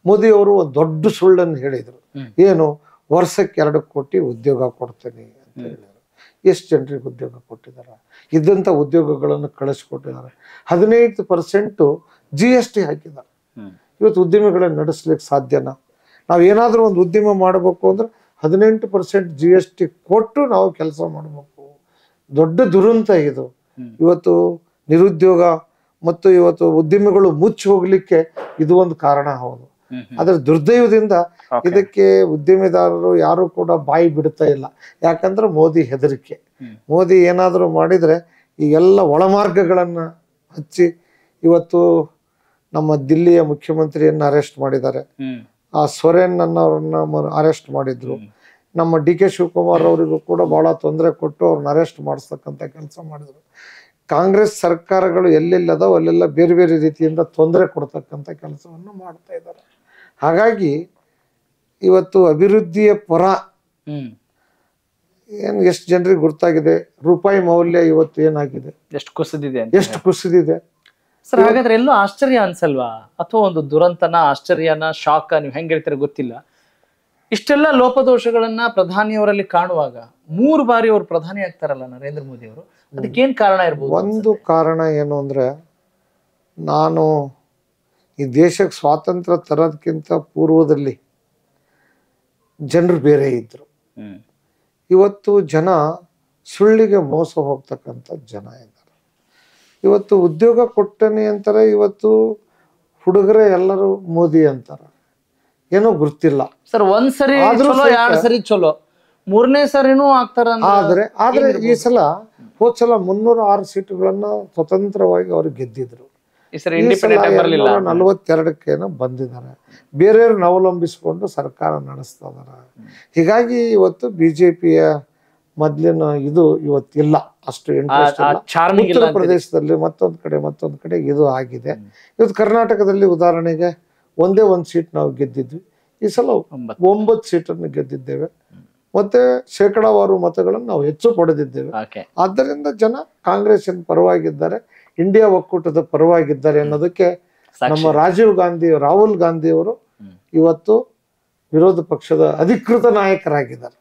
ಮೋದಿ ಅವರು ಒಂದು ದೊಡ್ಡ ಸುಳ್ಳನ್ನು ಹೇಳಿದರು. ಏನು, ವರ್ಷಕ್ಕೆ 2 ಕೋಟಿ ಉದ್ಯೋಗ ಕೊಡ್ತೇನೆ ಅಂತ ಹೇಳಿದರು. ಎಷ್ಟು ಜನರಿಗೆ ಉದ್ಯೋಗ ಕೊಟ್ಟಿದ್ದಾರೆ? ಇದ್ದಂಥ ಉದ್ಯೋಗಗಳನ್ನು ಕಳಿಸ್ಕೊಟ್ಟಿದ್ದಾರೆ. 15% GST ಹಾಕಿದ್ದಾರೆ. ಇವತ್ತು ಉದ್ಯಮಿಗಳನ್ನು ನಡೆಸ್ಲಿಕ್ಕೆ ಸಾಧ್ಯನಾ? ನಾವು ಏನಾದರೂ ಒಂದು ಉದ್ಯಮ ಮಾಡಬೇಕು ಅಂದ್ರೆ 18% GST ಕೊಟ್ಟು ನಾವು ಕೆಲಸ ಮಾಡಬೇಕು. ದೊಡ್ಡ ದುರಂತ ಇದು. ಇವತ್ತು ನಿರುದ್ಯೋಗ ಮತ್ತು ಇವತ್ತು ಉದ್ಯಮಿಗಳು ಮುಚ್ಚಿ ಹೋಗ್ಲಿಕ್ಕೆ ಇದು ಒಂದು ಕಾರಣ. ಹೌದು, ಆದ್ರೆ ದುರ್ದೈವದಿಂದ ಇದಕ್ಕೆ ಉದ್ಯಮಿದಾರರು ಯಾರು ಕೂಡ ಬಾಯಿ ಬಿಡ್ತಾ ಇಲ್ಲ. ಯಾಕಂದ್ರೆ ಮೋದಿ ಹೆದರಿಕೆ. ಮೋದಿ ಏನಾದರೂ ಮಾಡಿದ್ರೆ ಈ ಎಲ್ಲ ಒಳಮಾರ್ಗಗಳನ್ನ ಹಚ್ಚಿ ಇವತ್ತು ನಮ್ಮ ದಿಲ್ಲಿಯ ಮುಖ್ಯಮಂತ್ರಿಯನ್ನ ಅರೆಸ್ಟ್ ಮಾಡಿದ್ದಾರೆ. ಆ ಸೊರೇನ್ ಅನ್ನೋರನ್ನ ಅರೆಸ್ಟ್ ಮಾಡಿದ್ರು. ನಮ್ಮ DK ಶಿವಕುಮಾರ್ ಅವರಿಗೂ ಕೂಡ ಬಹಳ ತೊಂದರೆ ಕೊಟ್ಟು ಅವ್ರನ್ನ ಅರೆಸ್ಟ್ ಮಾಡಿಸ್ತಕ್ಕಂಥ ಕೆಲಸ ಮಾಡಿದ್ರು. ಕಾಂಗ್ರೆಸ್ ಸರ್ಕಾರಗಳು ಎಲ್ಲೆಲ್ಲದೋ ಅಲ್ಲೆಲ್ಲ ಬೇರೆ ಬೇರೆ ರೀತಿಯಿಂದ ತೊಂದರೆ ಕೊಡ್ತಕ್ಕಂಥ ಕೆಲಸವನ್ನು ಮಾಡ್ತಾ ಇದ್ದಾರೆ. ಹಾಗಾಗಿ ಇವತ್ತು ಅಭಿವೃದ್ಧಿಯ ಪರ ಏನು ಎಷ್ಟು ಜನರಿಗೆ ಗೊತ್ತಾಗಿದೆ. ರೂಪಾಯಿ ಮೌಲ್ಯ ಇವತ್ತು ಏನಾಗಿದೆ, ಎಷ್ಟು ಕುಸಿದಿದೆ ಸರ್. ಹಾಗಾದ್ರೆ ಎಲ್ಲೂ ಆಶ್ಚರ್ಯ ಅನ್ಸಲ್ವಾ? ಅಥವಾ ಒಂದು ದುರಂತನ, ಆಶ್ಚರ್ಯನ, ಶಾಕ, ನೀವು ಹೆಂಗ್ ಹೇಳ್ತೀರ ಗೊತ್ತಿಲ್ಲ. ಇಷ್ಟೆಲ್ಲ ಲೋಪದೋಷಗಳನ್ನ ಪ್ರಧಾನಿಯವರಲ್ಲಿ ಕಾಣುವಾಗ 3 ಬಾರಿ ಅವರು ಪ್ರಧಾನಿ ಆಗ್ತಾರಲ್ಲ ನರೇಂದ್ರ ಮೋದಿ ಅವರು, ಅದಕ್ಕೇನ್ ಕಾರಣ ಇರ್ಬೋದು? ಒಂದು ಕಾರಣ ಏನು ಅಂದ್ರೆ, ನಾನು ಈ ದೇಶಕ್ಕೆ ಸ್ವಾತಂತ್ರ್ಯ ತರೋದಕ್ಕಿಂತ ಪೂರ್ವದಲ್ಲಿ ಜನರು ಬೇರೆ ಇದ್ರು. ಇವತ್ತು ಜನ ಸುಳ್ಳಿಗೆ ಮೋಸ ಹೋಗ್ತಕ್ಕಂಥ ಜನ ಇದ್ದಾರೆ. ಇವತ್ತು ಉದ್ಯೋಗ ಕೊಟ್ಟನೆ ಅಂತಾರೆ. ಇವತ್ತು ಹುಡುಗರೇ ಎಲ್ಲರೂ ಮೋದಿ ಅಂತಾರೆ. ಏನೋ ಗೊತ್ತಿಲ್ಲ ಸರ್. ಒಂದ್ಸರಿ ಚಲೋ, 2 ಸರಿ ಚಲೋ, 3ನೇ ಸರಿನೂ ಆಗ್ತಾರ. ಆದ್ರೆ ಈ ಸಲ ಹೋದ್ ಸಲ 306 ಸೀಟುಗಳನ್ನ ಸ್ವತಂತ್ರವಾಗಿ ಅವ್ರು ಗೆದ್ದಿದ್ರು. 42ಕ್ಕೇನೋ ಬಂದಿದ್ದಾರೆ. ಬೇರೆಯವ್ರನ್ನ ಅವಲಂಬಿಸಿಕೊಂಡು ಸರ್ಕಾರ ನಡೆಸ್ತಾ ಇದಾರೆ. ಹೀಗಾಗಿ ಇವತ್ತು BJPಯ ಮೊದ್ಲಿನ ಇದು ಇವತ್ತಿಲ್ಲ, ಅಷ್ಟು ಇಂಟ್ರೆಸ್ಟ್ ಇಲ್ಲ. ಉತ್ತರ ಪ್ರದೇಶದಲ್ಲಿ ಮತ್ತೊಂದ್ ಕಡೆ ಇದು ಆಗಿದೆ. ಇವತ್ತು ಕರ್ನಾಟಕದಲ್ಲಿ ಉದಾಹರಣೆಗೆ ಒಂದೇ 1 ಸೀಟ್ ನಾವು ಗೆದ್ದಿದ್ವಿ. ಈ ಸಲ 9 ಸೀಟನ್ನು ಗೆದ್ದಿದ್ದೇವೆ. ಮತ್ತೆ ಶೇಕಡಾವಾರು ಮತಗಳನ್ನು ನಾವು ಹೆಚ್ಚು ಪಡೆದಿದ್ದೇವೆ. ಆದ್ದರಿಂದ ಜನ ಕಾಂಗ್ರೆಸ್ಸಿನ ಪರವಾಗಿದ್ದಾರೆ, ಇಂಡಿಯಾ ಒಕ್ಕೂಟದ ಪರವಾಗಿದ್ದಾರೆ ಅನ್ನೋದಕ್ಕೆ ನಮ್ಮ ರಾಹುಲ್ ಗಾಂಧಿ ಅವರು ಇವತ್ತು ವಿರೋಧ ಪಕ್ಷದ ಅಧಿಕೃತ ನಾಯಕರಾಗಿದ್ದಾರೆ.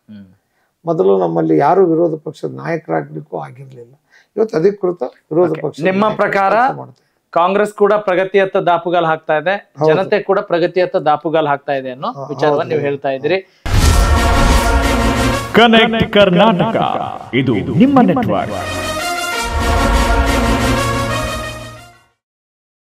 ಮೊದಲು ನಮ್ಮಲ್ಲಿ ಯಾರು ವಿರೋಧ ಪಕ್ಷದ ನಾಯಕರಾಗ್ಲಿಕ್ಕೂ ಆಗಿರ್ಲಿಲ್ಲ. ಇವತ್ತು ಅಧಿಕೃತ ವಿರೋಧ ಪಕ್ಷ. ನಿಮ್ಮ ಪ್ರಕಾರ ಕಾಂಗ್ರೆಸ್ ಕೂಡ ಪ್ರಗತಿಯತ್ತ ದಾಪುಗಾಲ್ ಹಾಕ್ತಾ ಇದೆ, ಜನತೆ ಕೂಡ ಪ್ರಗತಿಯತ್ತ ದಾಪುಗಾಲ್ ಹಾಕ್ತಾ ಇದೆ ಅನ್ನೋ ವಿಚಾರವನ್ನು ನೀವು ಹೇಳ್ತಾ ಇದ್ದೀರಿ. ಕನೆಕ್ಟ್ ಕರ್ನಾಟಕ, ಇದು ನಿಮ್ಮ ನೆಟ್ವರ್ಕ್.